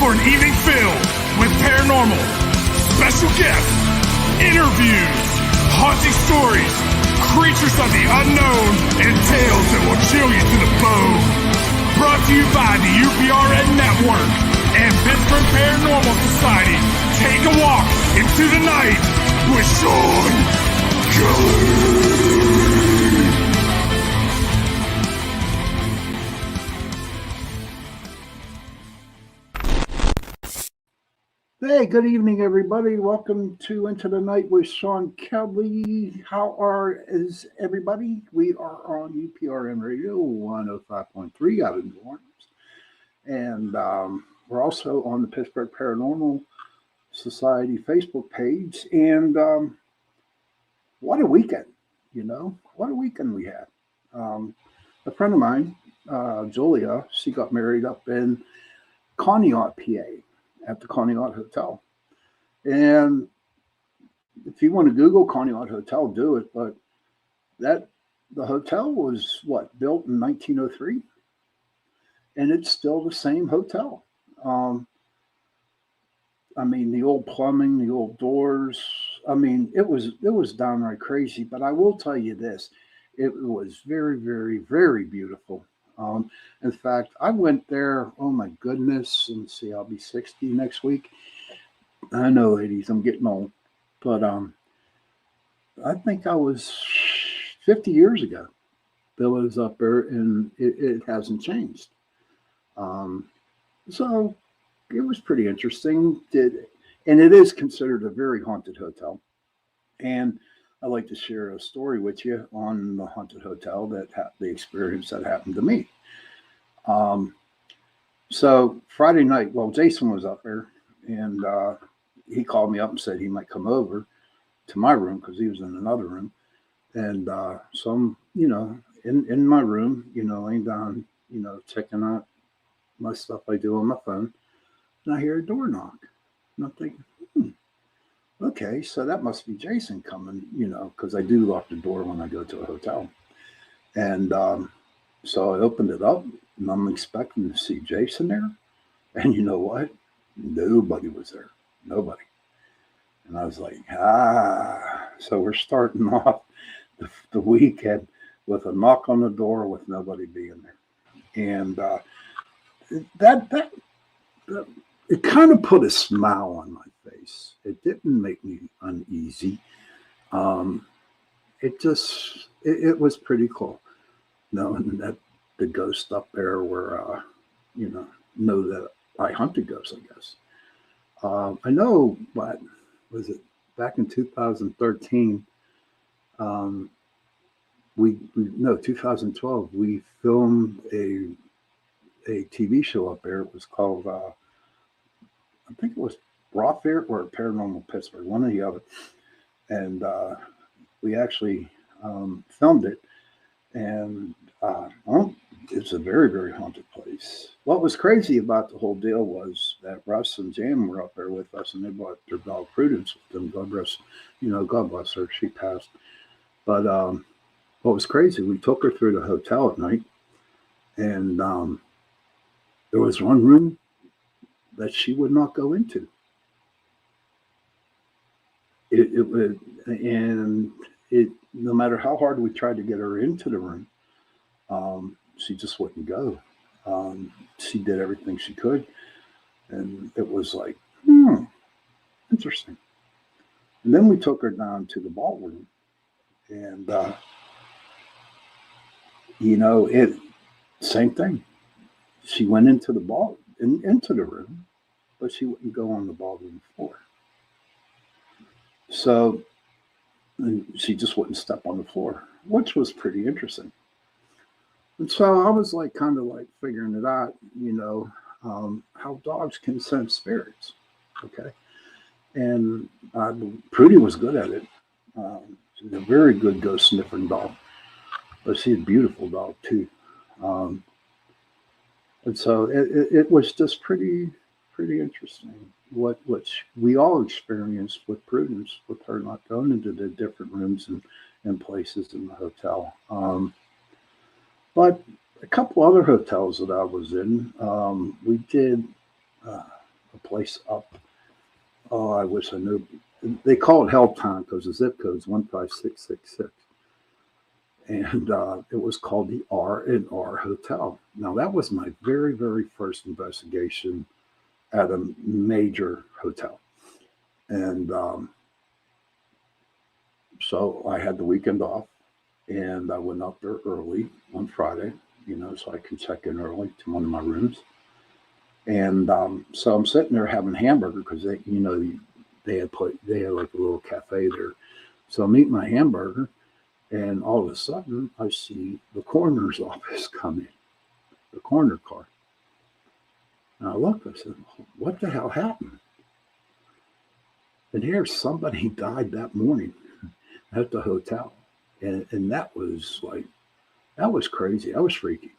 for an evening filled with paranormal, special guests, interviews, haunting stories, creatures of the unknown, and tales that will chill you to the bone. Brought to you by the UPRN Network and Pittsburgh Paranormal Society. Take a walk into the night with Shawn Kelly. Hey, good evening, everybody. Welcome to Into the Night with Shawn Kelly. Is everybody? We are on UPRN Radio 105.3 out of New Orleans. And we're also on the Pittsburgh Paranormal Society Facebook page. And what a weekend, what a weekend we had. A friend of mine, Julia, she got married up in Conneaut, PA. At the Conneaut Hotel. And if you want to Google Conneaut Hotel, do it. But the hotel was built in 1903, and it's still the same hotel. I mean, the old plumbing, the old doors. I mean, it was downright crazy. But I will tell you this: it was very, very, very beautiful. In fact, I went there, oh my goodness, and see, I'll be 60 next week. I know, ladies, I'm getting old, but I think I was 50 years ago that was up there, and it hasn't changed. So it was pretty interesting. And it is considered a very haunted hotel. And I'd like to share a story with you on the haunted hotel the experience that happened to me. So Friday night, Jason was up there, and he called me up and said he might come over to my room because he was in another room. And so I'm, in my room, laying down, checking out my stuff I do on my phone, and I hear a door knock. And I'm thinking, okay, so that must be Jason coming, because I do lock the door when I go to a hotel. And so I opened it up, and I'm expecting to see Jason there. And you know what? Nobody was there. Nobody. And I was like, So we're starting off the weekend with a knock on the door with nobody being there. And that it kind of put a smile on my face. It didn't make me uneasy. It was pretty cool knowing that the ghosts up there were, know that I hunted ghosts, I guess. I know, what was it, back in 2013, 2012, we filmed a TV show up there. It was called, I think it was Raw Fair or Paranormal Pittsburgh, one or the other. And we actually filmed it. And it's a very, very haunted place. What was crazy about the whole deal was that Russ and Jan were up there with us, and they brought their dog Prudence with them. God bless her, she passed. But what was crazy, we took her through the hotel at night, and there was one room that she would not go into. No matter how hard we tried to get her into the room, she just wouldn't go. She did everything she could, and it was like, interesting. And then we took her down to the ballroom, and same thing. She went into into the room, but she wouldn't go on the ballroom floor. So she just wouldn't step on the floor, which was pretty interesting. And so I was kind of figuring it out, how dogs can sense spirits. Okay. And Prudy was good at it. She's a very good ghost sniffing dog, but she's a beautiful dog too. And so it was just pretty interesting what we all experienced with Prudence, with her not going into the different rooms and places in the hotel. But a couple other hotels that I was in, we did place up. Oh, I wish I knew. They call it Helltown because the zip code's 15666. And it was called the R&R Hotel. Now, that was my very, very first investigation at a major hotel. And so I had the weekend off, and I went up there early on Friday, so I could check in early to one of my rooms. And so I'm sitting there having hamburger because they had like a little cafe there. So I'm eating my hamburger, and all of a sudden I see the coroner's office come in, the coroner car. And I looked, I said, what the hell happened? And here somebody died that morning at the hotel. And that was crazy. That was freaky,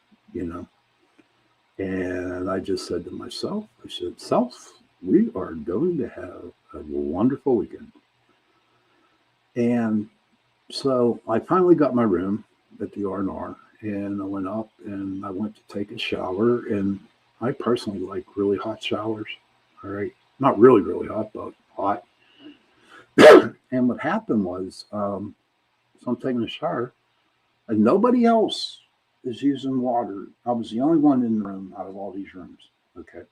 And I just said to myself, I said, Self, we are going to have a wonderful weekend. And so I finally got my room at the R&R, and I went up and I went to take a shower. And I personally like really hot showers. All right. Not really, really hot, but hot. And what happened was, so I'm taking a shower, and nobody else is using water. I was the only one in the room out of all these rooms. Okay.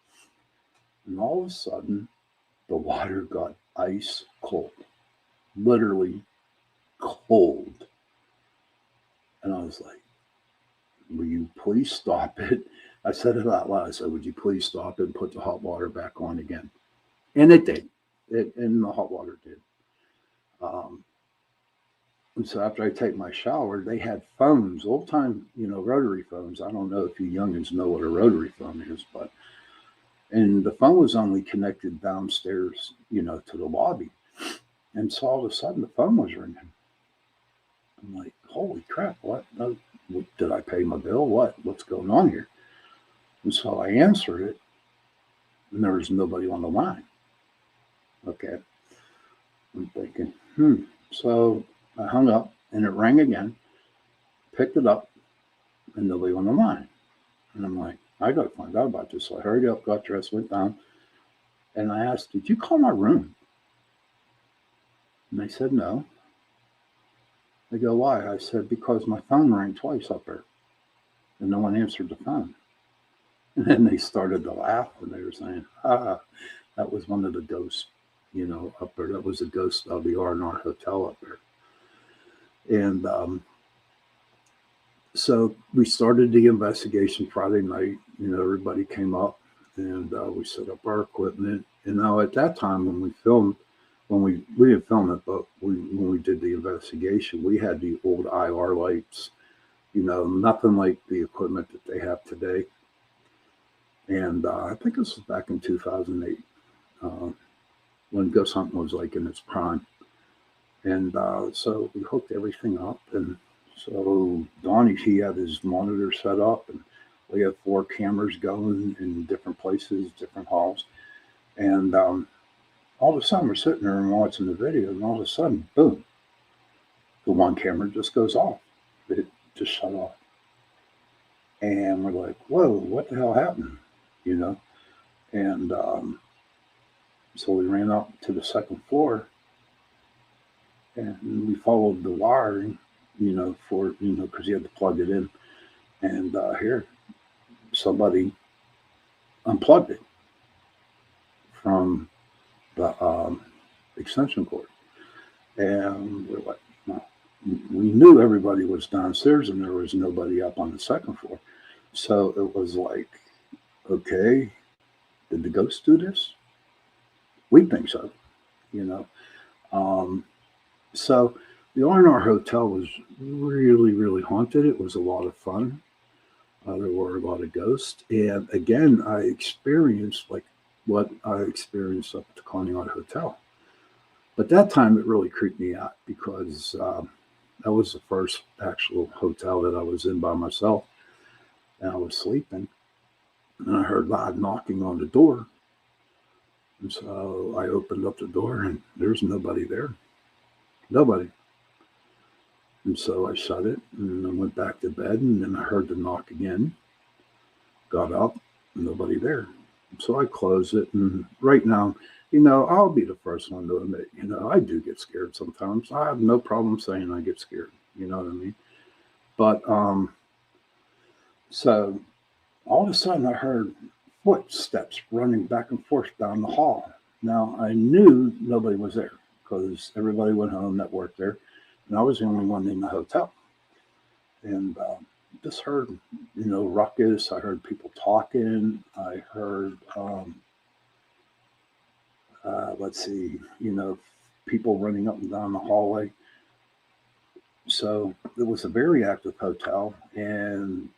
And all of a sudden, the water got ice cold, literally cold. And I was like, will you please stop it? I said it out loud. I said, would you please stop it and put the hot water back on again? And it did. And the hot water did. And so after I take my shower, they had phones, old time, rotary phones. I don't know if you youngins know what a rotary phone is, and the phone was only connected downstairs, to the lobby. And so all of a sudden the phone was ringing. I'm like, holy crap, what? Did I pay my bill? What's going on here? And so I answered it, and there was nobody on the line. Okay. I'm thinking, So I hung up, and it rang again, picked it up, and nobody on the line. And I'm like, I got to find out about this. So I hurried up, got dressed, went down, and I asked, did you call my room? And they said, no. They go, why? I said, because my phone rang twice up there, and no one answered the phone. And then they started to laugh, and they were saying, that was one of the ghosts, up there. That was the ghost of the R&R Hotel up there. And so we started the investigation Friday night. Everybody came up, and we set up our equipment. And now at that time when we filmed, we didn't film it, but when we did the investigation, we had the old IR lights, nothing like the equipment that they have today. And I think this was back in 2008, when ghost hunting was like in its prime. And so we hooked everything up. And so Donnie, he had his monitor set up, and we had 4 cameras going in different places, different halls. And all of a sudden we're sitting there and watching the video, and all of a sudden, boom, the one camera just goes off. It just shut off. And we're like, whoa, what the hell happened? And so we ran up to the second floor, and we followed the wiring, because you had to plug it in. And here, somebody unplugged it from the extension cord. And we're like, well, we knew everybody was downstairs and there was nobody up on the second floor. So it was like, okay, did the ghost do this? We think so, So the R&R Hotel was really, really haunted. It was a lot of fun. There were a lot of ghosts. And again, I experienced like what I experienced up at the Conneaut Hotel. But that time it really creeped me out because that was the first actual hotel that I was in by myself. And I was sleeping, and I heard loud knocking on the door. And so I opened up the door, and there's nobody there. Nobody. And so I shut it, and I went back to bed, and then I heard the knock again. Got up, nobody there. So I close it. And right now, I'll be the first one to admit, I do get scared sometimes. I have no problem saying I get scared. You know what I mean? But so all of a sudden I heard footsteps running back and forth down the hall. Now I knew nobody was there because everybody went home that worked there, and I was the only one in the hotel. And just heard, ruckus. I heard people talking. I heard, let's see, people running up and down the hallway. So it was a very active hotel, and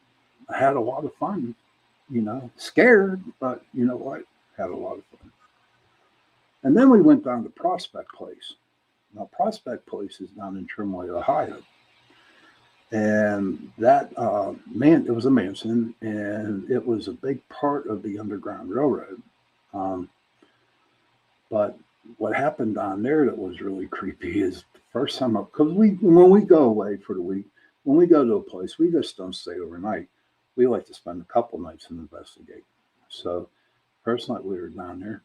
I had a lot of fun. Scared, but you know what? Had a lot of fun. And then we went down to Prospect Place. Now, Prospect Place is down in Trimway, Ohio. And that, man, it was a mansion, and it was a big part of the Underground Railroad. Um, but what happened down there that was really creepy is the first time because when we go away for the week, when we go to a place, we just don't stay overnight. We like to spend a couple nights and investigate. So, first night we were down there,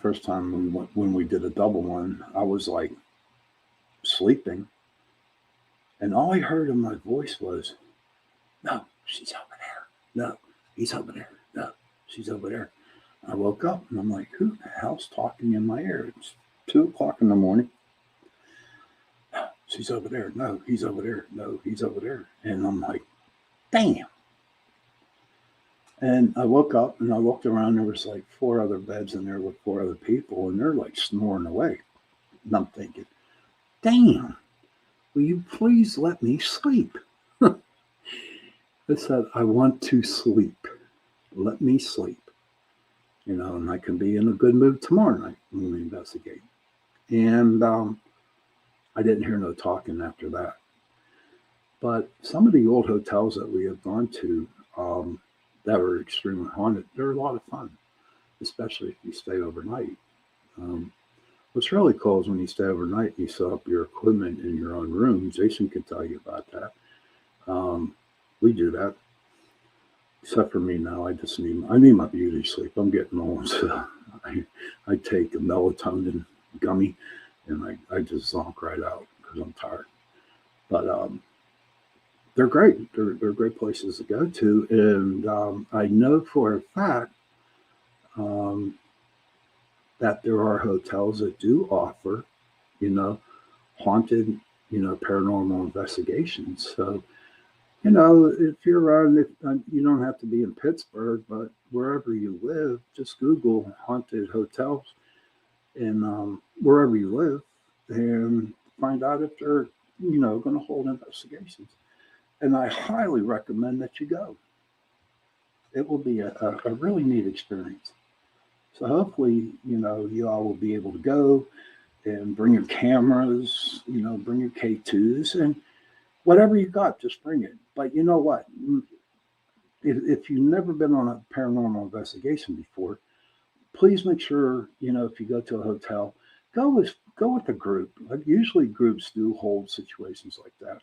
first time when we did a double one, I was like sleeping, and all I heard in my voice was, "No, she's over there. No, he's over there. No, she's over there." I woke up and I'm like, "Who the hell's talking in my ear?" It's 2 o'clock in the morning. "No, she's over there. No, he's over there. No, he's over there." And I'm like, "Damn." And I woke up and I looked around. There was like 4 other beds in there with 4 other people, and they're like snoring away. And I'm thinking, "Damn, will you please let me sleep?" I said, "I want to sleep. Let me sleep. And I can be in a good mood tomorrow night when we investigate." And I didn't hear no talking after that. But some of the old hotels that we have gone to that were extremely haunted, they're a lot of fun, especially if you stay overnight. What's really cool is when you stay overnight, you set up your equipment in your own room. Jason can tell you about that. We do that. Except for me now, I need my beauty sleep. I'm getting old, so I take a melatonin gummy, and I just zonk right out because I'm tired. But they're great. They're great places to go to, and I know for a fact um, that there are hotels that do offer, haunted, paranormal investigations. So if you're around, you don't have to be in Pittsburgh, but wherever you live, just Google haunted hotels and wherever you live, and find out if they're, going to hold investigations. And I highly recommend that you go. It will be a really neat experience. So hopefully, you all will be able to go and bring your cameras, bring your K2s, and whatever you got, just bring it. But you know what? If you've never been on a paranormal investigation before, please make sure, if you go to a hotel, go with a group. Like usually groups do hold situations like that,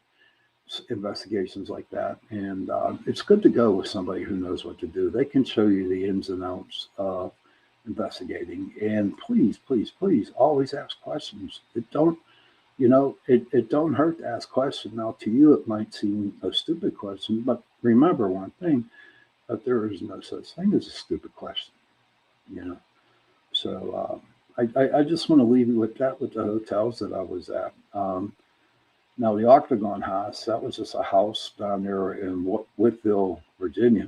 investigations like that. And it's good to go with somebody who knows what to do. They can show you the ins and outs of investigating. And please, please, please always ask questions. It don't hurt to ask questions. Now, to you, it might seem a stupid question, but remember one thing, that there is no such thing as a stupid question, you know. So I just want to leave you with that, with the hotels that I was at. Now, the Octagon House, that was just a house down there in Whiteville, Virginia,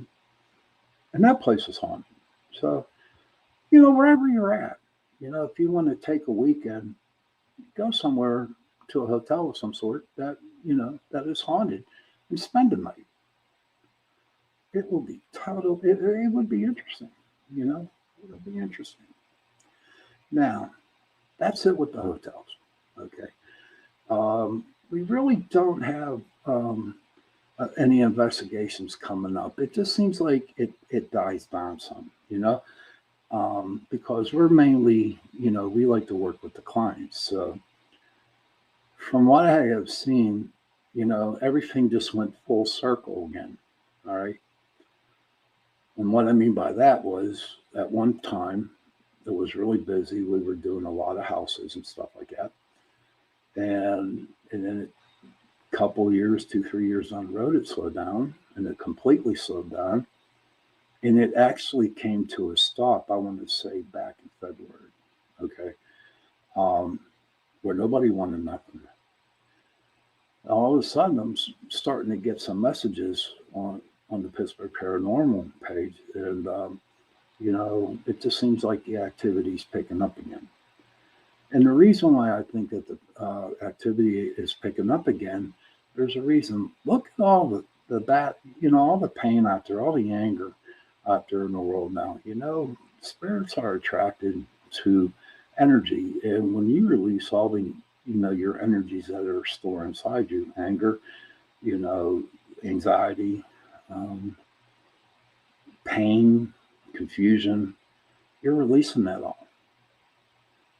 and that place was haunted. So, wherever you're at, if you want to take a weekend, go somewhere to a hotel of some sort that is haunted and spend a night. It will be it would be interesting, it would be interesting. Now, that's it with the hotels. Okay. We really don't have any investigations coming up. It just seems like it dies down some, because we're mainly, we like to work with the clients. So from what I have seen, everything just went full circle again. All right. And what I mean by that was at one time, it was really busy. We were doing a lot of houses and stuff like that. And then a couple years, 2, 3 years on the road, it slowed down, and it completely slowed down. And it actually came to a stop, I want to say, back in February, okay, where nobody wanted nothing. All of a sudden, I'm starting to get some messages on the Pittsburgh Paranormal page, and it just seems like the activity's picking up again. And the reason why I think that the activity is picking up again, there's a reason. Look at all the bad, all the pain out there, all the anger out there in the world now. Spirits are attracted to energy, and when you release all the, your energies that are stored inside you, anger, anxiety, pain, confusion, you're releasing that all.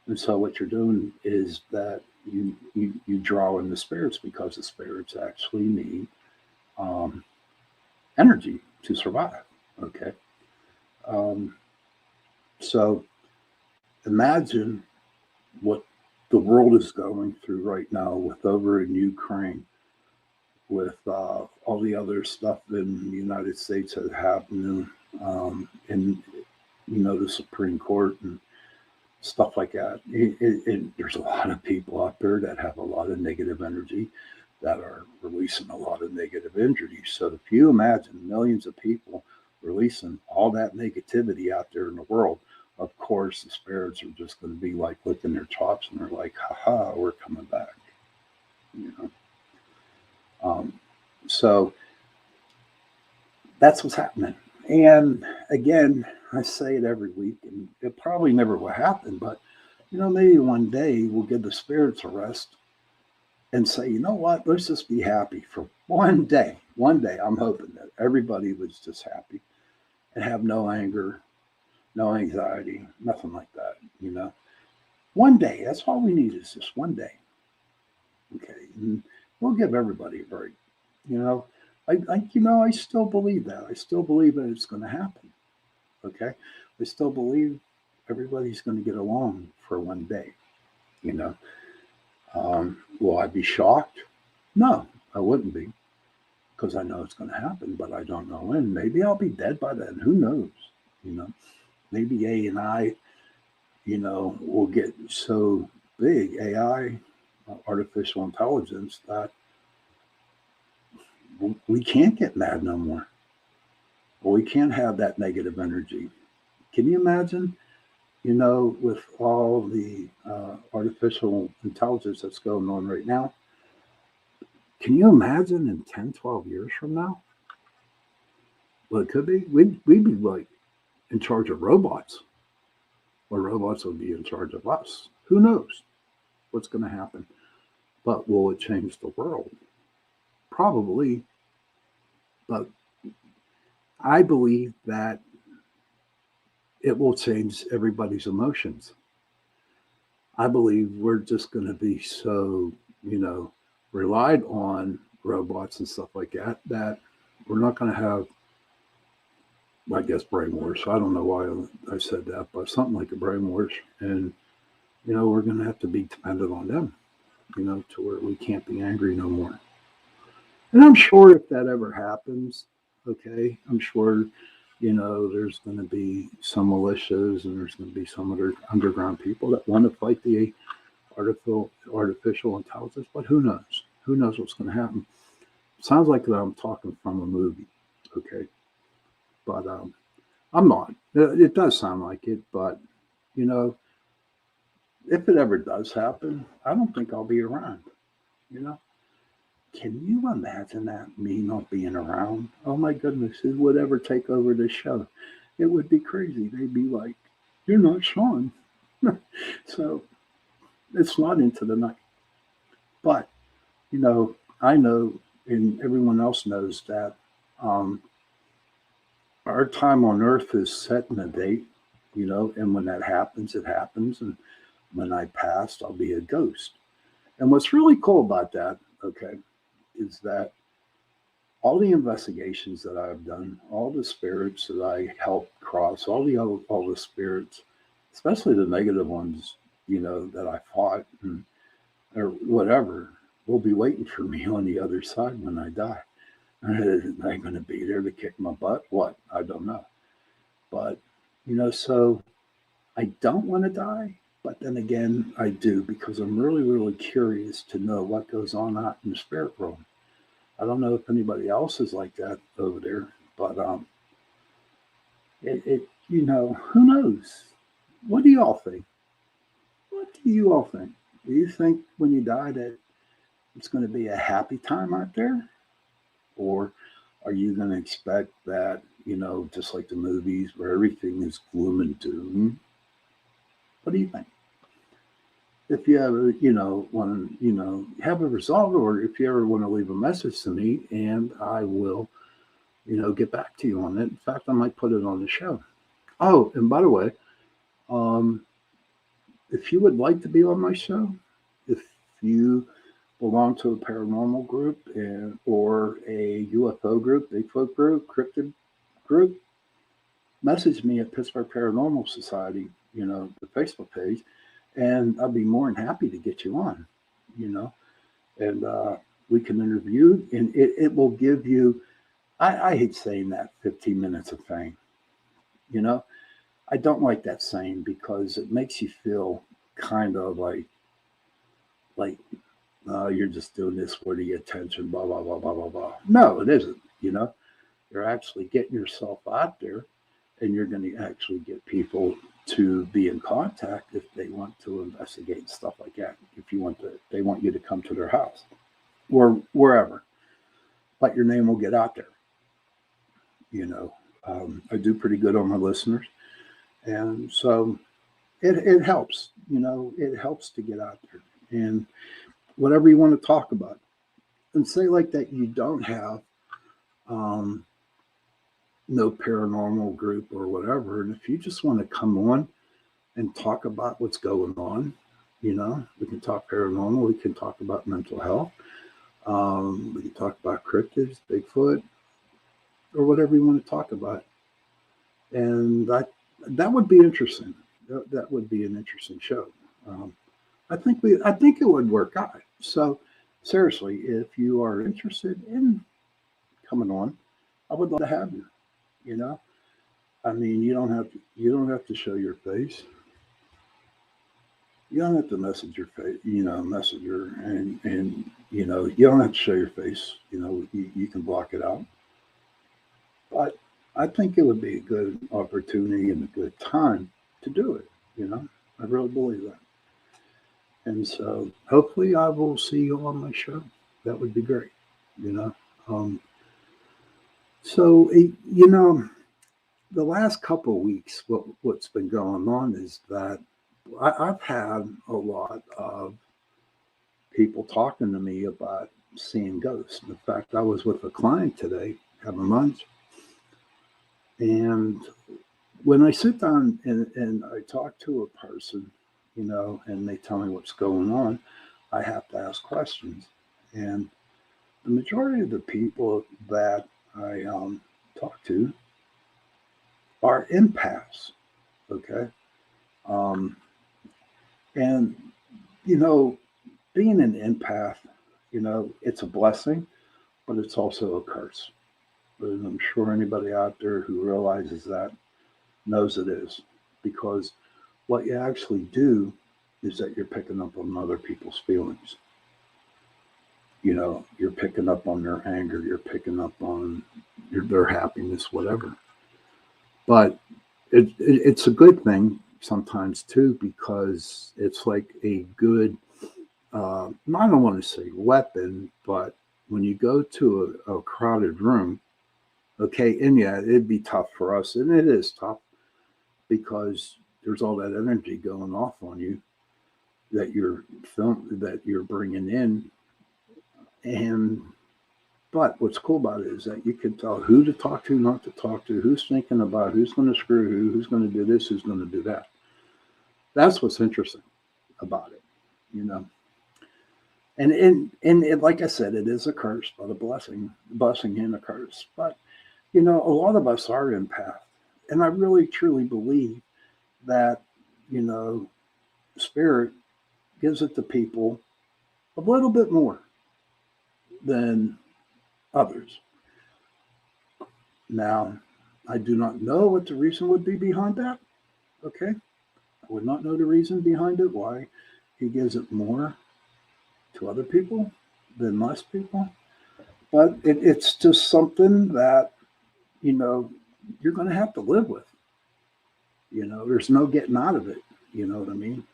And so what you're doing is that you draw in the spirits, because the spirits actually need energy to survive. Okay. So imagine what the world is going through right now with over in Ukraine, with all the other stuff in the United States that happened in the Supreme Court and stuff like that. There's a lot of people out there that have a lot of negative energy, that are releasing a lot of negative energy. So if you imagine millions of people releasing all that negativity out there in the world, of course the spirits are just going to be like licking their chops, and they're like, haha, we're coming back. So that's what's happening. And again, I say it every week, and it probably never will happen, but maybe one day we'll give the spirits a rest and say, you know what, let's just be happy for one day. One day, I'm hoping that everybody was just happy and have no anger, no anxiety, nothing like that. One day, that's all we need, is just one day. Okay, and we'll give everybody a break. I still believe that. I still believe that it's going to happen. Okay, I still believe everybody's going to get along for one day. Will I be shocked? No, I wouldn't be, because I know it's going to happen, but I don't know when. Maybe I'll be dead by then. Who knows? Maybe AI, will get so big, AI, artificial intelligence, that we can't get mad no more. Or we can't have that negative energy. Can you imagine, with all the artificial intelligence that's going on right now? Can you imagine in 10, 12 years from now? Well, it could be. We'd be like in charge of robots, or robots would be in charge of us. Who knows what's going to happen? But will it change the world? Probably. But I believe that it will change everybody's emotions. I believe we're just going to be so, relied on robots and stuff like that, that we're not going to have, I guess, brainwash. I don't know why I said that, but something like a brainwash. And, we're going to have to be dependent on them, to where we can't be angry no more. And I'm sure if that ever happens, okay, I'm sure, there's going to be some militias, and there's going to be some other underground people that want to fight the artificial intelligence, but who knows? Who knows what's going to happen? Sounds like that I'm talking from a movie, okay? But I'm not. It does sound like it, but, if it ever does happen, I don't think I'll be around, Can you imagine that, me not being around? Oh my goodness, who would ever take over this show? It would be crazy. They'd be like, you're not Shawn. So it's not into the night. But, I know, and everyone else knows, that our time on earth is set in a date, and when that happens, it happens. And when I pass, I'll be a ghost. And what's really cool about that, okay, is that all the investigations that I've done, all the spirits that I helped cross, all the spirits, especially the negative ones, that I fought or whatever, will be waiting for me on the other side when I die. Am I going to be there to kick my butt? What? I don't know. But, so I don't want to die, but then again, I do because I'm really, really curious to know what goes on out in the spirit world. I don't know if anybody else is like that over there, but who knows? What do y'all think? What do you all think? Do you think when you die that it's going to be a happy time out there? Or are you going to expect that, just like the movies where everything is gloom and doom? What do you think? If you ever, want to, have a result, or if you ever want to leave a message to me, and I will, get back to you on it. In fact, I might put it on the show. Oh, and by the way, if you would like to be on my show, if you belong to a paranormal group or a UFO group, Bigfoot group, cryptid group, message me at Pittsburgh Paranormal Society, the Facebook page, and I'd be more than happy to get you on, and we can interview, and it will give you, I hate saying that, 15 minutes of fame. I don't like that saying because it makes you feel kind of like you're just doing this for the attention, blah, blah, blah, blah, blah, blah. No, it isn't, You're actually getting yourself out there, and you're going to actually get people to be in contact if they want to investigate stuff like that. They want you to come to their house or wherever, but your name will get out there. I do pretty good on my listeners. And so it helps, it helps to get out there and whatever you want to talk about, and say like that you don't have no paranormal group or whatever. And if you just want to come on and talk about what's going on, we can talk paranormal, we can talk about mental health, we can talk about cryptids, Bigfoot, or whatever you want to talk about. And that would be interesting. That would be an interesting show. I think it would work out. So seriously, if you are interested in coming on, I would love to have you. I mean, you don't have to show your face. You don't have to message your face, messenger, and you don't have to show your face. You can block it out. But I think it would be a good opportunity and a good time to do it. I really believe that. And so hopefully I will see you on my show. That would be great. So, the last couple of weeks, what's been going on is that I've had a lot of people talking to me about seeing ghosts. In fact, I was with a client today having lunch. And when I sit down and I talk to a person, and they tell me what's going on, I have to ask questions. And the majority of the people that I talk to are empaths, okay? And, being an empath, it's a blessing, but it's also a curse. But I'm sure anybody out there who realizes that knows it is, because what you actually do is that you're picking up on other people's feelings. You're picking up on their anger, you're picking up on their happiness, whatever. But it's a good thing sometimes too, because it's like a good, I don't want to say weapon, but when you go to a crowded room, okay, and yeah, it'd be tough for us, and it is tough because there's all that energy going off on you that you're bringing in. But what's cool about it is that you can tell who to talk to, not to talk to, who's thinking about, who's going to screw who's going to do this, who's going to do that. That's what's interesting about it, And it, like I said, it is a curse, but a blessing and a curse. But a lot of us are empath, and I really truly believe that you know spirit gives it to people a little bit more than others. Now, I do not know what the reason would be behind that. Okay, I would not know the reason behind it, why he gives it more to other people than less people. But it's just something that, you know, you're going to have to live with. There's no getting out of it. You know what I mean?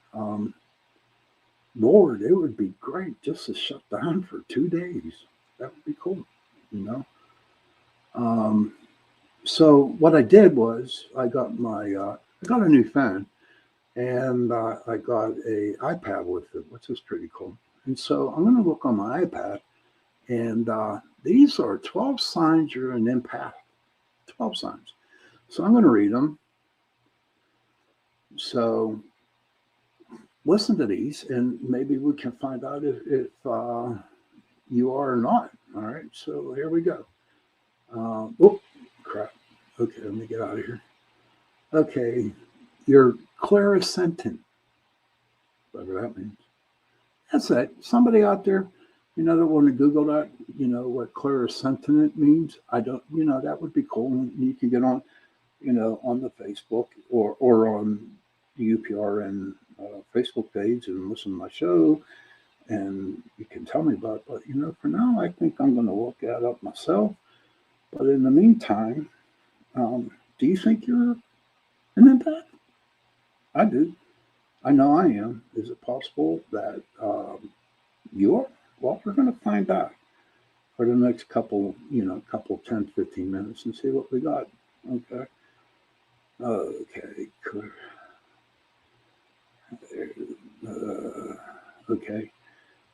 Lord, it would be great just to shut down for 2 days. That would be cool, you know? Um, so what I did was I got a new phone, and I got a iPad with it, which is pretty cool. And so I'm going to look on my iPad, and these are 12 signs you're an empath. 12 signs. So I'm going to read them. So listen to these, and maybe we can find out if you are or not. All right. So here we go. Oh, crap. Okay, let me get out of here. Okay, you're clairsentient, whatever that means. That's it. Somebody out there, that want to Google that, what clairsentient means. I don't, that would be cool. You can get on, on the Facebook or on the UPRN Facebook page and listen to my show, and you can tell me about it. But for now, I think I'm going to look that up myself. But in the meantime, do you think you're an empath? I do. I know I am. Is it possible that you are? Well, we're going to find out for the next couple 10, 15 minutes and see what we got. Okay. Okay. Okay.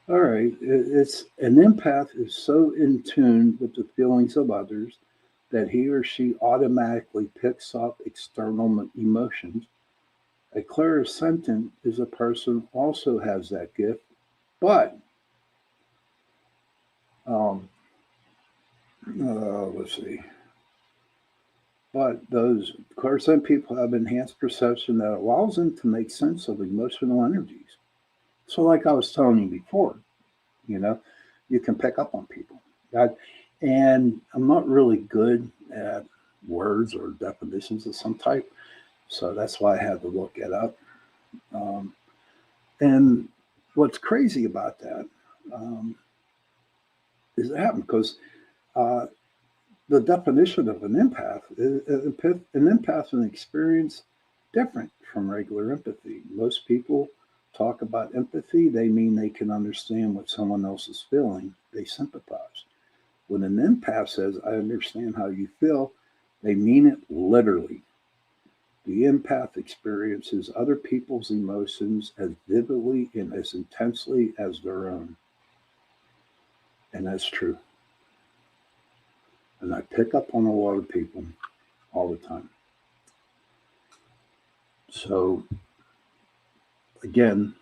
All right. It's an empath is so in tune with the feelings of others that he or she automatically picks up external emotions. A clairsentient is a person also has that gift, but um, let's see. But those clairsentient people have enhanced perception that allows them to make sense of emotional energies. So, like I was telling you before, you know, you can pick up on people. I, and I'm not really good at words or definitions of some type, so that's why I had to look it up. Um, and what's crazy about that um, is it happened because uh, the definition of an empath is an empath is an experience different from regular empathy. Most people talk about empathy, they mean they can understand what someone else is feeling, they sympathize. When an empath says, I understand how you feel, they mean it literally. The empath experiences other people's emotions as vividly and as intensely as their own. And that's true. And I pick up on a lot of people all the time. So, again,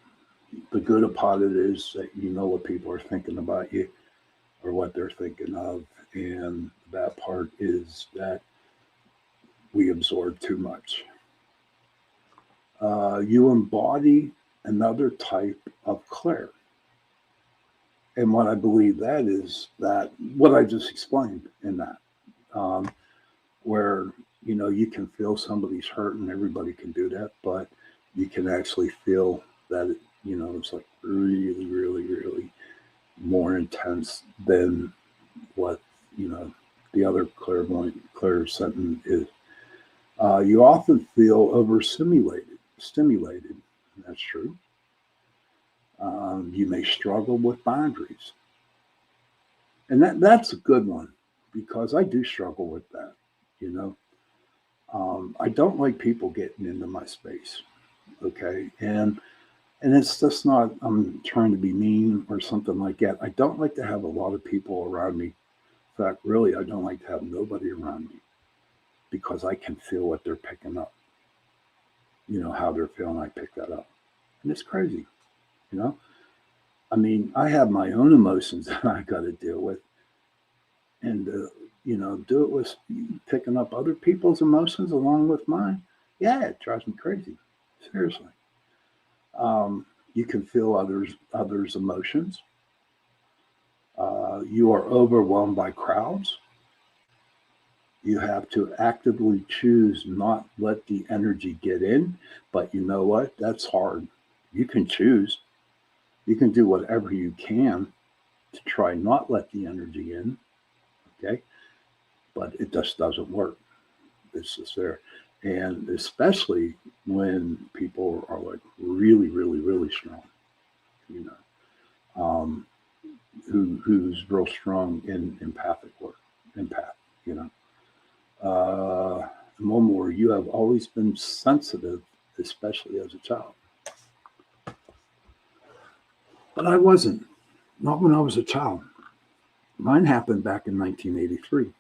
the good about it is that you know what people are thinking about you or what they're thinking of. And that part is that we absorb too much. You embody another type of clair. And what I believe that is that what I just explained in that, um, where you can feel somebody's hurt, and everybody can do that, but you can actually feel that it's like really, really, really more intense than what the other clairsentient is. You often feel stimulated. And that's true. You may struggle with boundaries, and that's a good one because I do struggle with that. You know, I don't like people getting into my space. Okay, and it's just not. I'm trying to be mean or something like that. I don't like to have a lot of people around me. In fact, really, I don't like to have nobody around me because I can feel what they're picking up. How they're feeling. I pick that up, and it's crazy. You know, I mean, I have my own emotions that I got to deal with, and do it with picking up other people's emotions along with mine. Yeah, it drives me crazy. Seriously. You can feel others' emotions. You are overwhelmed by crowds. You have to actively choose not let the energy get in. But you know what? That's hard. You can choose. You can do whatever you can to try not let the energy in. Okay, but it just doesn't work. It's just there, and especially when people are like really, really, really strong. You who's real strong in empathic work, empath. You know, one more. You have always been sensitive, especially as a child, but I wasn't. Not when I was a child. Mine happened back in 1983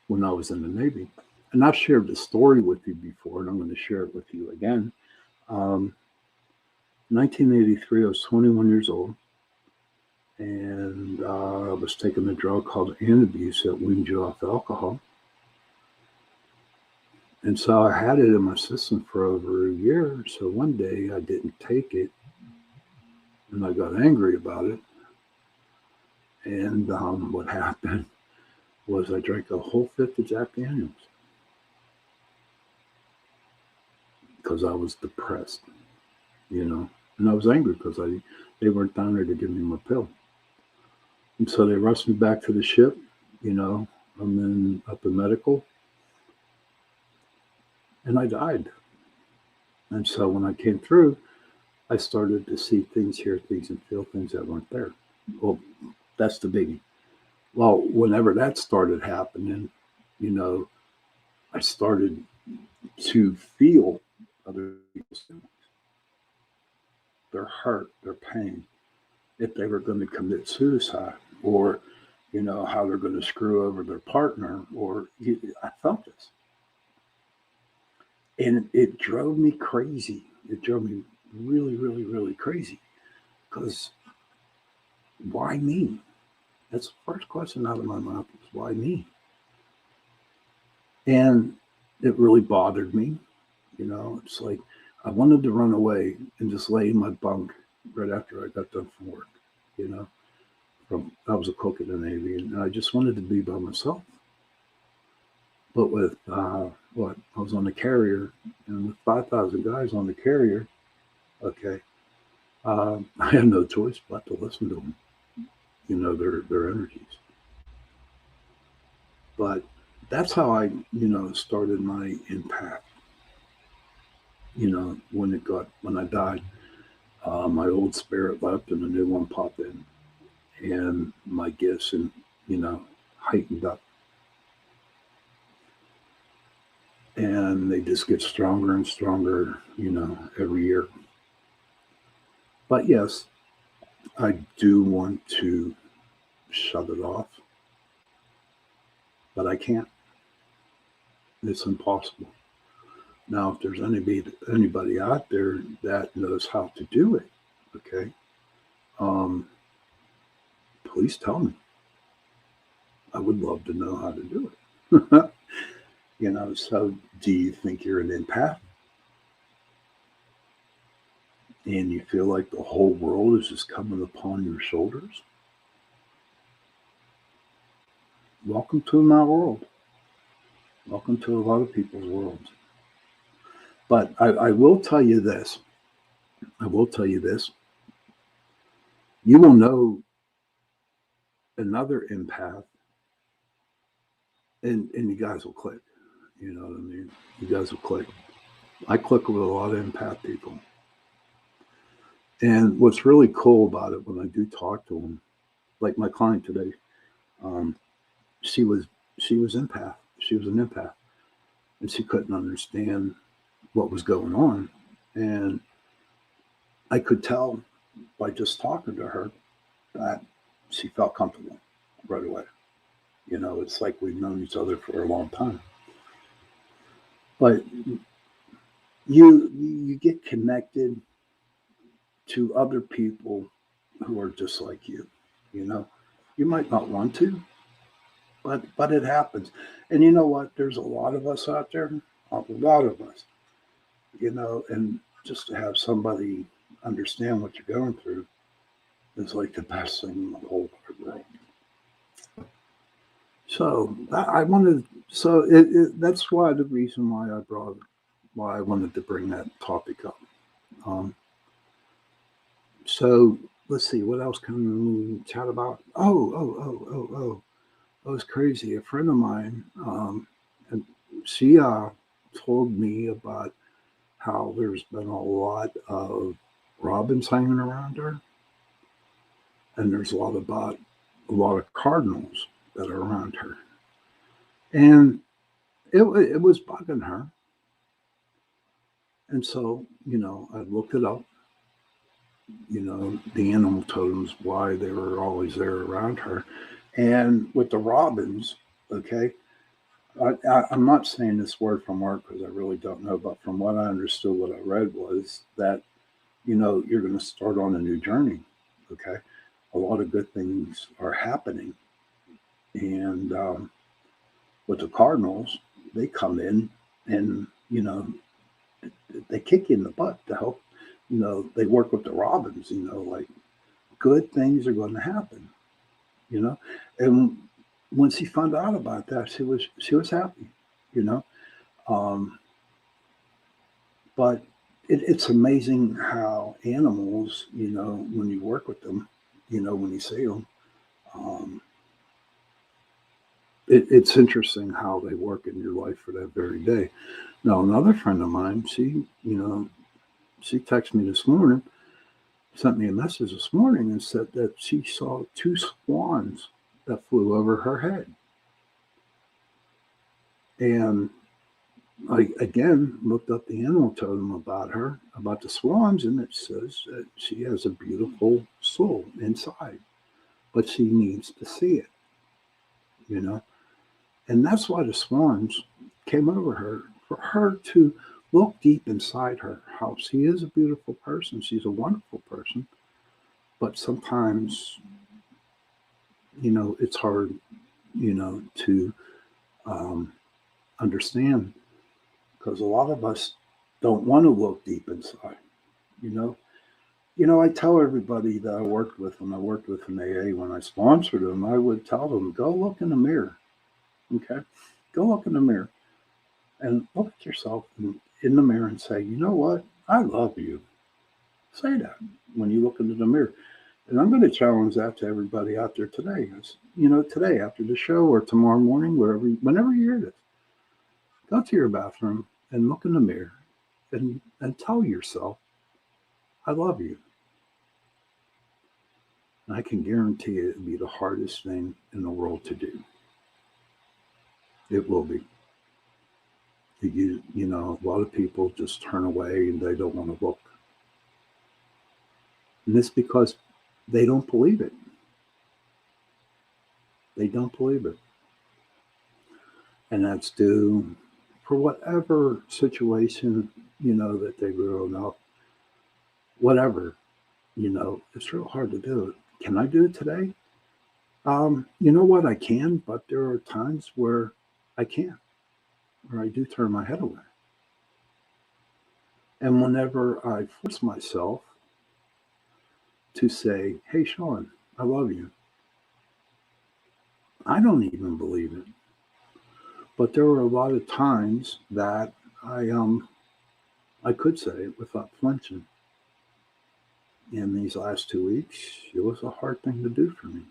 when I was in the Navy. And I've shared the story with you before, and I'm going to share it with you again. 1983, I was 21 years old, and I was taking a drug called Antabuse that weaned you off alcohol. And so I had it in my system for over a year. So one day I didn't take it, and I got angry about it. And what happened was I drank a whole fifth of Jack Daniels because I was depressed, and I was angry because they weren't down there to give me my pill. And so they rushed me back to the ship. I'm up in medical, and I died. And so when I came through, I started to see things, hear things, and feel things that weren't there. Well, that's the biggie. Well, whenever that started happening, you know, I started to feel other people's feelings, their hurt, their pain, if they were going to commit suicide, or how they're going to screw over their partner, or I felt this, and it drove me crazy. It drove me really, really, really crazy because why me? That's the first question out of my mouth was why me? And it really bothered me. It's like I wanted to run away and just lay in my bunk right after I got done from work. You know, I was a cook in the Navy, and I just wanted to be by myself. But with I was on the carrier, and with 5,000 guys on the carrier, okay, I had no choice but to listen to them. Their energies. But that's how I started my empath. When I died, my old spirit left and a new one popped in, and my gifts and heightened up, and they just get stronger and stronger, every year. But yes, I do want to shut it off, but I can't. It's impossible. Now, if there's anybody out there that knows how to do it, okay, please tell me. I would love to know how to do it. So do you think you're an empath? And you feel like the whole world is just coming upon your shoulders? Welcome to my world. Welcome to a lot of people's worlds. But I will tell you this. I will tell you this. You will know another empath, and you guys will click. You know what I mean? You guys will click. I click with a lot of empath people. And what's really cool about it when I do talk to them, like my client today, she was empath. She was an empath, and she couldn't understand what was going on. And I could tell by just talking to her that she felt comfortable right away. It's like we've known each other for a long time. But you get connected to other people who are just like you. You know, you might not want to, but it happens. And you know what? There's a lot of us out there, a lot of us, and just to have somebody understand what you're going through is like the best thing in the whole world. So I wanted, so that's why the reason why I wanted to bring that topic up. Um, so let's see, what else can we chat about? Oh, that was crazy. A friend of mine, and she told me about how there's been a lot of robins hanging around her, and there's a lot of cardinals that are around her, and it was bugging her. And so, I looked it up, the animal totems, why they were always there around her. And with the robins, okay, I'm not saying this word from word because I really don't know, but from what I understood, what I read was that, you're going to start on a new journey, okay? A lot of good things are happening. And with the Cardinals, they come in and, they kick you in the butt to help. They work with the Robins, like good things are going to happen, And when she found out about that, she was happy, you know. Um, but it's amazing how animals, when you work with them, when you see them, um, it's interesting how they work in your life for that very day. Now, another friend of mine, she texted me this morning, sent me a message this morning and said that she saw two swans that flew over her head. And I again looked up the animal totem about the swans, and it says that she has a beautiful soul inside, but she needs to see it, you know. And that's why the swans came over her, for her to look deep inside her, how she is a beautiful person. She's a wonderful person. But sometimes, it's hard, to understand because a lot of us don't want to look deep inside, you know. I tell everybody that I worked with when I worked with an AA, when I sponsored them, I would tell them, go look in the mirror, okay? Go look in the mirror and look at yourself in the mirror and say, you know what? I love you. Say that when you look into the mirror. And I'm going to challenge that to everybody out there today. Today after the show or tomorrow morning, whenever you hear this, go to your bathroom and look in the mirror and tell yourself, I love you. And I can guarantee you it'll be the hardest thing in the world to do. It will be. A lot of people just turn away and they don't want to look. And it's because they don't believe it. They don't believe it. And that's due for whatever situation, that they grew up, whatever, it's real hard to do it. Can I do it today? You know what? I can, but there are times where I can't, where I do turn my head away. And whenever I force myself to say, hey, Shawn, I love you, I don't even believe it. But there were a lot of times that I could say it without flinching. In these last 2 weeks, it was a hard thing to do for me.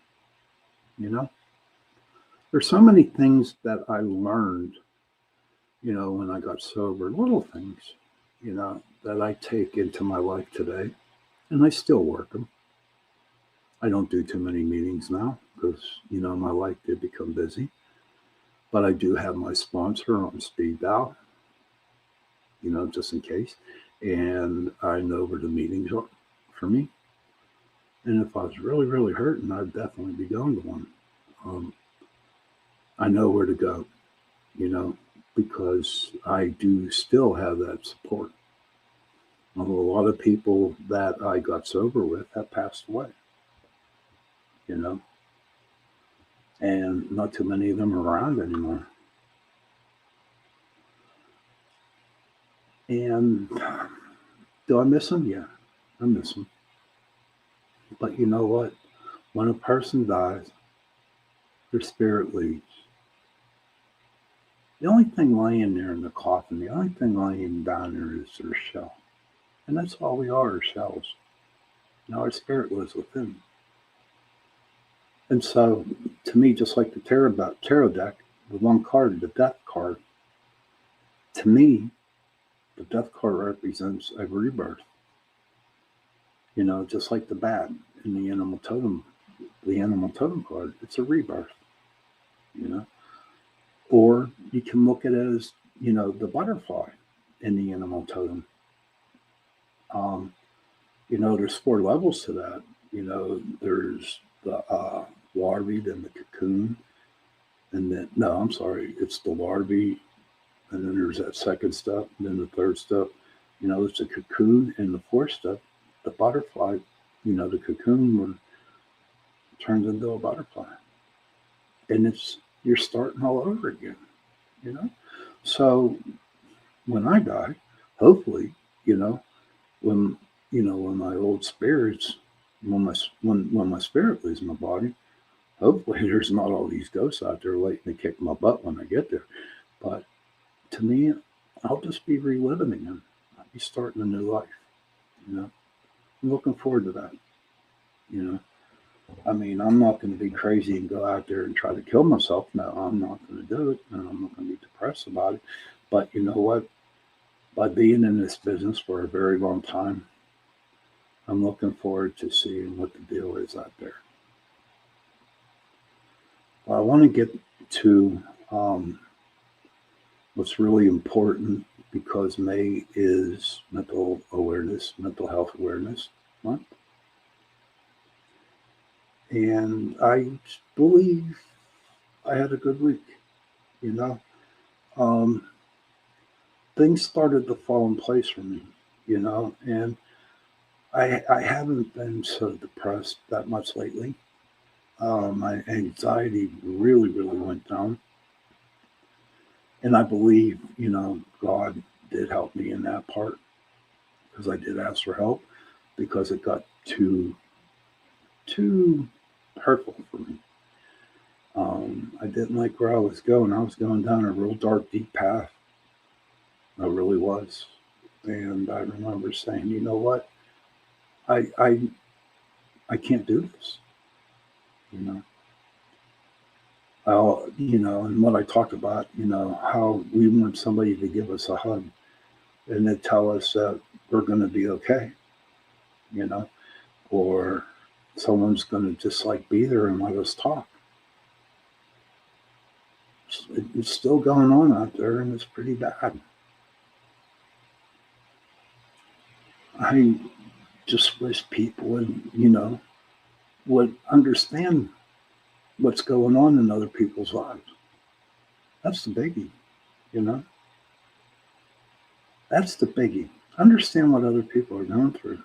There's so many things that I learned, when I got sober, little things, that I take into my life today, and I still work them. I don't do too many meetings now because, my life did become busy. But I do have my sponsor on speed dial, just in case. And I know where the meetings are for me. And if I was really, really hurting, I'd definitely be going to one. I know where to go, because I do still have that support. Although a lot of people that I got sober with have passed away, you know, and not too many of them are around anymore. And do I miss them? Yeah, I miss them. But you know what? When a person dies, their spirit leaves. The only thing laying there in the coffin, the only thing laying down there is their shell. And that's all we are shells. Now our spirit lives within. And so, to me, just like the tarot deck, the one card, the death card, to me, the death card represents a rebirth. You know, just like the bat in the animal totem card, it's a rebirth, you know. Or you can look at it as, you know, the butterfly in the animal totem. Um, you know, there's 4 levels to that. You know, there's the larvae, then the cocoon, and then, no, I'm sorry, it's the larvae, and then there's that second step, and then the third step. You know, it's a cocoon, and the 4th step, the butterfly, you know, the cocoon turns into a butterfly. And you're starting all over again, you know? So when I die, hopefully, you know, when when my old spirits, when my spirit leaves my body, hopefully there's not all these ghosts out there waiting to kick my butt when I get there. But to me, I'll just be reliving again. I'll be starting a new life, you know. I'm looking forward to that, you know. I mean, I'm not going to be crazy and go out there and try to kill myself. No, I'm not going to do it, and I'm not going to be depressed about it. But you know what? By being in this business for a very long time, I'm looking forward to seeing what the deal is out there. Well, I want to get to what's really important, because May is mental health awareness month. And I believe I had a good week, you know. Um, Things started to fall in place for me, you know, and I haven't been so depressed that much lately. My anxiety really, really went down. And I believe, you know, God did help me in that part, because I did ask for help, because it got too hurtful for me. I didn't like where I was going. I was going down a real dark, deep path. I really was. And I remember saying, you know what? I I I can't do this. You know. And what I talked about, you know, how we want somebody to give us a hug and to tell us that we're going to be okay, you know, or someone's going to just like be there and let us talk. It's still going on out there, and it's pretty bad. I just wish people would, you know, would understand what's going on in other people's lives. That's the biggie, you know. That's the biggie. Understand what other people are going through.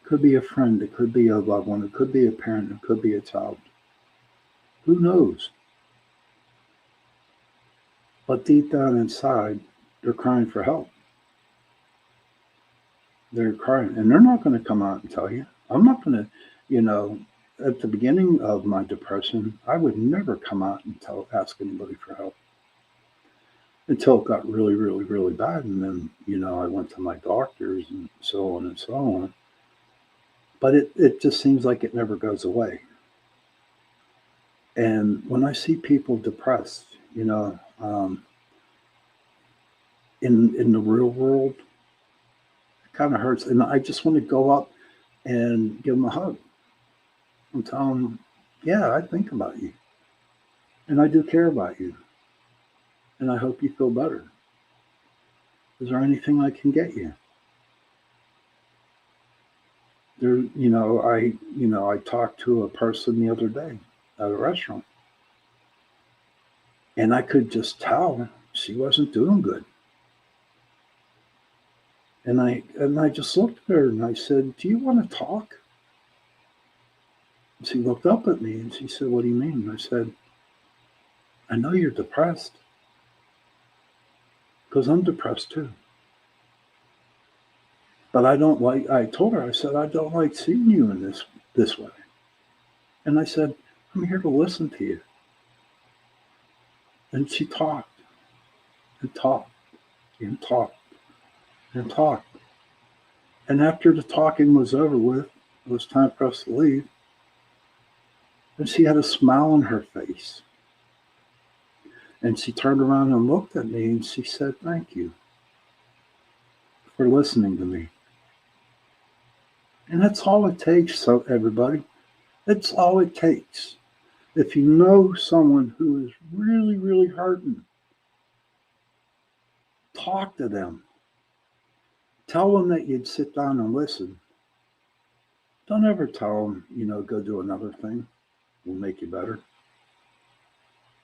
Could be a friend, it could be a loved one, it could be a parent, it could be a child. Who knows? But deep down inside, they're crying for help. They're crying, and they're not going to come out and tell you. I'm not going to, you know, at the beginning of my depression, I would never come out and ask anybody for help until it got really, really, really bad. And then, you know, I went to my doctors and so on and so on. But it just seems like it never goes away. And when I see people depressed, you know, in the real world, it kind of hurts. And I just want to go up and give them a hug and tell them, yeah, I think about you. And I do care about you. And I hope you feel better. Is there anything I can get you? I talked to a person the other day at a restaurant, and I could just tell she wasn't doing good. And I just looked at her and I said, "Do you want to talk?" And she looked up at me and she said, "What do you mean?" And I said, "I know you're depressed because I'm depressed too. But I told her, I said, I don't like seeing you in this way. And I said, I'm here to listen to you." And she talked and talked and talked and talked. And after the talking was over with, it was time for us to leave. And she had a smile on her face. And she turned around and looked at me and she said, "Thank you for listening to me." And that's all it takes, so everybody. That's all it takes. If you know someone who is really, really hurting, talk to them. Tell them that you'd sit down and listen. Don't ever tell them, go do another thing. Will make you better.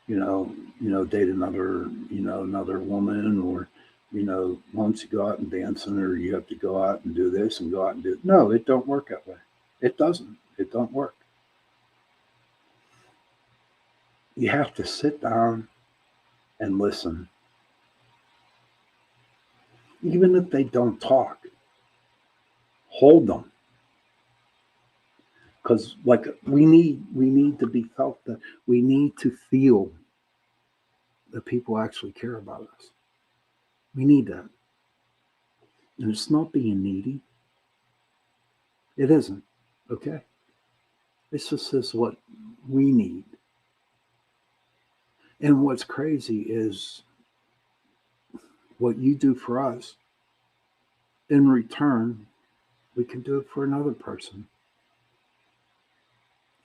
Date another woman, or, once you go out and dancing, or you have to go out and do this and go out and do it. No, it don't work that way. It doesn't. It don't work. You have to sit down and listen. Even if they don't talk, hold them. Because like we need to be felt, that we need to feel that people actually care about us. We need that. And it's not being needy. It isn't. Okay? It's just this what we need. And what's crazy is what you do for us, in return, we can do it for another person.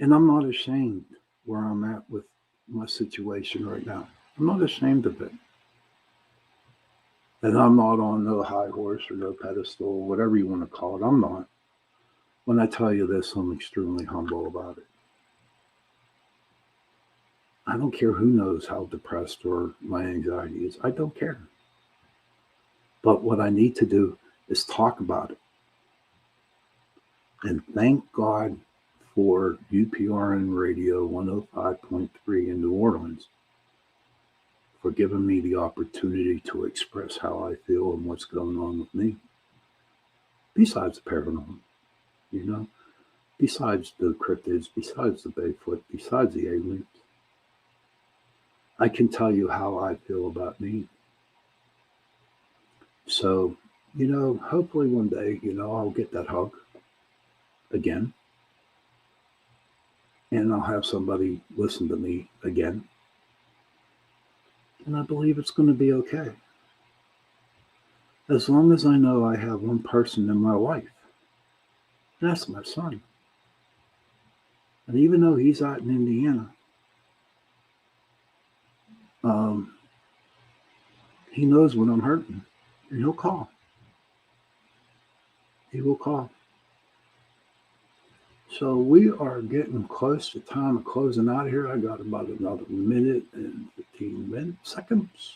And I'm not ashamed where I'm at with my situation right now. I'm not ashamed of it. And I'm not on no high horse or no pedestal, whatever you want to call it. I'm not. When I tell you this, I'm extremely humble about it. I don't care who knows how depressed or my anxiety is. I don't care. But what I need to do is talk about it. And thank God for UPRN Radio 105.3 in New Orleans for giving me the opportunity to express how I feel and what's going on with me. Besides the paranormal, besides the cryptids, besides the Bigfoot, besides the aliens. I can tell you how I feel about me. So, hopefully one day, I'll get that hug again. And I'll have somebody listen to me again. And I believe it's going to be okay. As long as I know I have one person in my life. And that's my son. And even though he's out in Indiana, he knows when I'm hurting. And he'll call. He will call. So we are getting close to time of closing out here. I got about another minute and 15 seconds.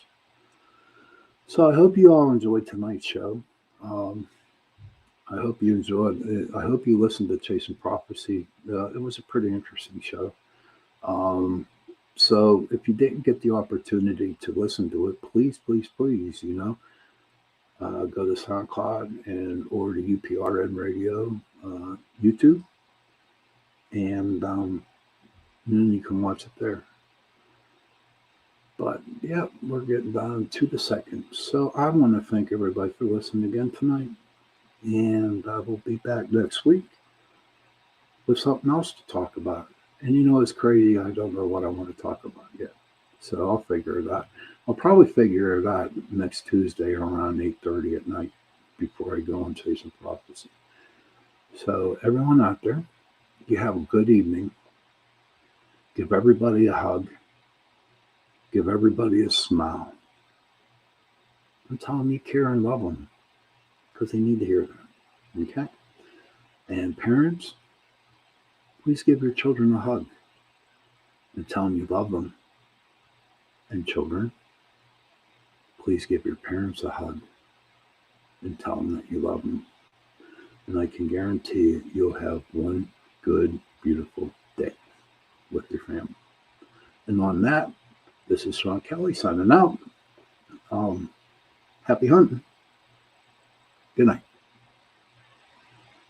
So I hope you all enjoyed tonight's show. I hope you enjoyed it. I hope you listened to Chasing Prophecy. It was a pretty interesting show. So if you didn't get the opportunity to listen to it, please, please, please, go to SoundCloud or the UPRN Radio YouTube. And then you can watch it there. But yeah, we're getting down to the seconds. So I want to thank everybody for listening again tonight. And I will be back next week with something else to talk about. And it's crazy. I don't know what I want to talk about yet. So I'll figure it out. I'll probably figure it out next Tuesday around 8:30 at night before I go on Chasing Prophecy. So everyone out there, you have a good evening. Give everybody a hug. Give everybody a smile. And tell them you care and love them, because they need to hear that. Okay? And parents, please give your children a hug and tell them you love them. And children, please give your parents a hug and tell them that you love them. And I can guarantee you, you'll have one good, beautiful day with your family. And on that, this is Shawn Kelly signing out. Happy hunting. Good night.